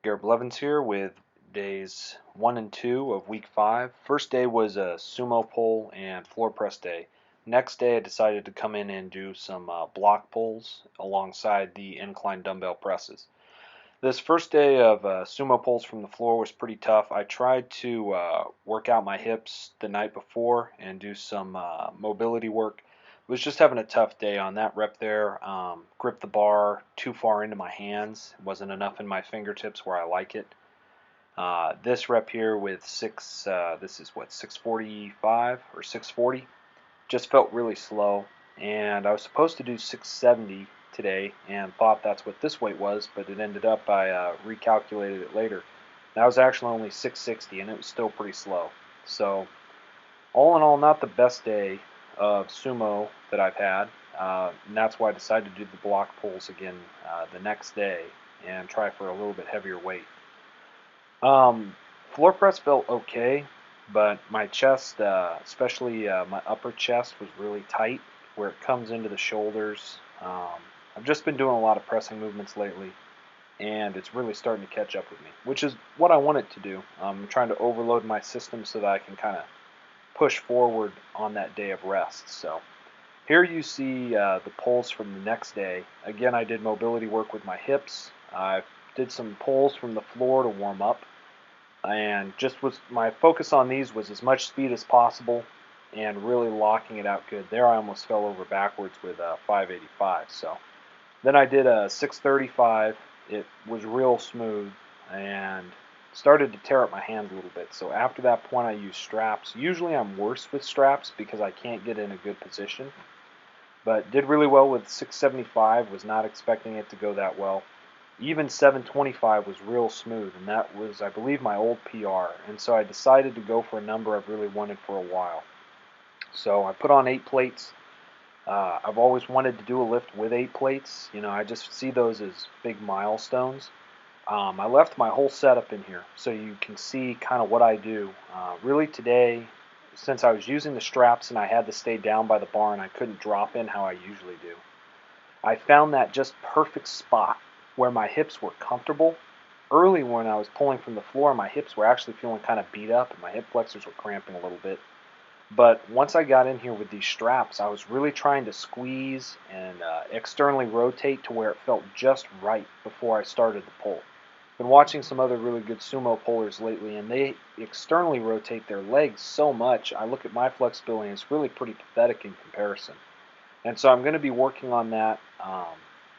Garrett Blevins here with days 1 and 2 of week 5. First day was a sumo pull and floor press day. Next day I decided to come in and do some block pulls alongside the incline dumbbell presses. This first day of sumo pulls from the floor was pretty tough. I tried to work out my hips the night before and do some mobility work. Was just having a tough day on that rep there. Gripped the bar too far into my hands. Wasn't enough in my fingertips where I like it. This rep here with this is what, 645 or 640, just felt really slow. And I was supposed to do 670 today and thought that's what this weight was, but it ended up, I recalculated it later. That was actually only 660 and it was still pretty slow. So all in all, not the best day of sumo that I've had. And that's why I decided to do the block pulls again the next day and try for a little bit heavier weight. Floor press felt okay, but my chest, especially my upper chest, was really tight where it comes into the shoulders. I've just been doing a lot of pressing movements lately, and it's really starting to catch up with me, which is what I want it to do. I'm trying to overload my system so that I can kind of push forward on that day of rest. So here you see the pulls from the next day. Again, I did mobility work with my hips. I did some pulls from the floor to warm up, and just was my focus on these was as much speed as possible and really locking it out good. There I almost fell over backwards with 585. So then I did a 635. It was real smooth and started to tear up my hands a little bit. So after that point I used straps. Usually I'm worse with straps because I can't get in a good position. But did really well with 675. Was not expecting it to go that well. Even 725 was real smooth, and that was, I believe, my old PR. And so I decided to go for a number I've really wanted for a while. So I put on 8 plates. I've always wanted to do a lift with 8 plates. You know, I just see those as big milestones. I left my whole setup in here so you can see kind of what I do. Really today, since I was using the straps and I had to stay down by the bar and I couldn't drop in how I usually do, I found that just perfect spot where my hips were comfortable. Early when I was pulling from the floor, my hips were actually feeling kind of beat up and my hip flexors were cramping a little bit. But once I got in here with these straps, I was really trying to squeeze and externally rotate to where it felt just right before I started the pull. Been watching some other really good sumo pullers lately, and they externally rotate their legs so much. I look at my flexibility, and it's really pretty pathetic in comparison. And so I'm going to be working on that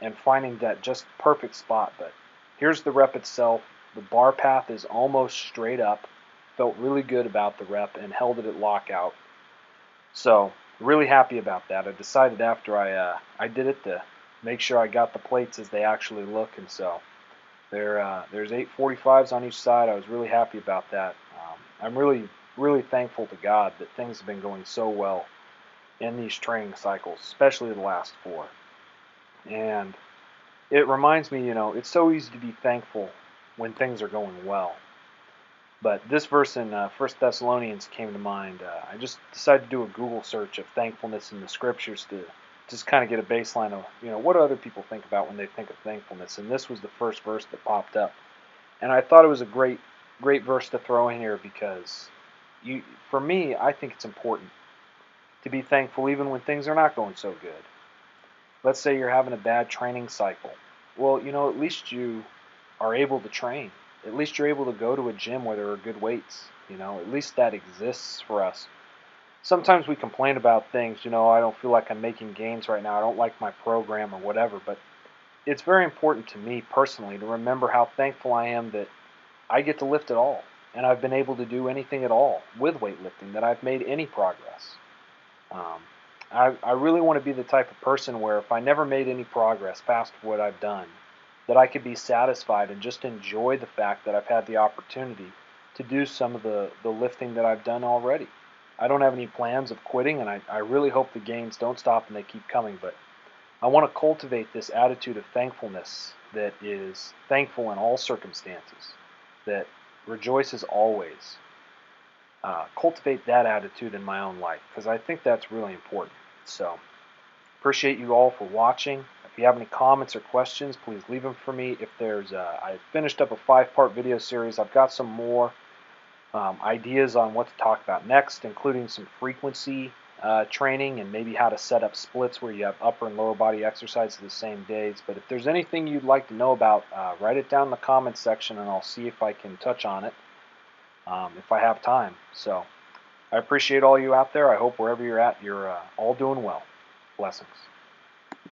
and finding that just perfect spot. But here's the rep itself. The bar path is almost straight up. Felt really good about the rep and held it at lockout. So really happy about that. I decided after I did it to make sure I got the plates as they actually look, and so there's 845s on each side. I was really happy about that. I'm really thankful to God that things have been going so well in these training cycles, especially the last 4. And it reminds me, you know, it's so easy to be thankful when things are going well. But this verse in 1 Thessalonians came to mind. I just decided to do a Google search of thankfulness in the scriptures to just kind of get a baseline of, you know, what do other people think about when they think of thankfulness. And this was the first verse that popped up. And I thought it was a great verse to throw in here because for me, I think it's important to be thankful even when things are not going so good. Let's say you're having a bad training cycle. Well, you know, at least you are able to train. At least you're able to go to a gym where there are good weights. You know, at least that exists for us. Sometimes we complain about things, you know, I don't feel like I'm making gains right now. I don't like my program or whatever. But it's very important to me personally to remember how thankful I am that I get to lift at all. And I've been able to do anything at all with weightlifting, that I've made any progress. Um, I really want to be the type of person where if I never made any progress past what I've done, that I could be satisfied and just enjoy the fact that I've had the opportunity to do some of the lifting that I've done already. I don't have any plans of quitting, and I really hope the gains don't stop and they keep coming, but I want to cultivate this attitude of thankfulness that is thankful in all circumstances, that rejoices always. Cultivate that attitude in my own life because I think that's really important. So, appreciate you all for watching. If you have any comments or questions, please leave them for me. If there's, I finished up a 5-part video series. I've got some more ideas on what to talk about next, including some frequency training and maybe how to set up splits where you have upper and lower body exercises the same days. But if there's anything you'd like to know about, write it down in the comments section and I'll see if I can touch on it if I have time. So I appreciate all you out there. I hope wherever you're at, you're all doing well. Blessings.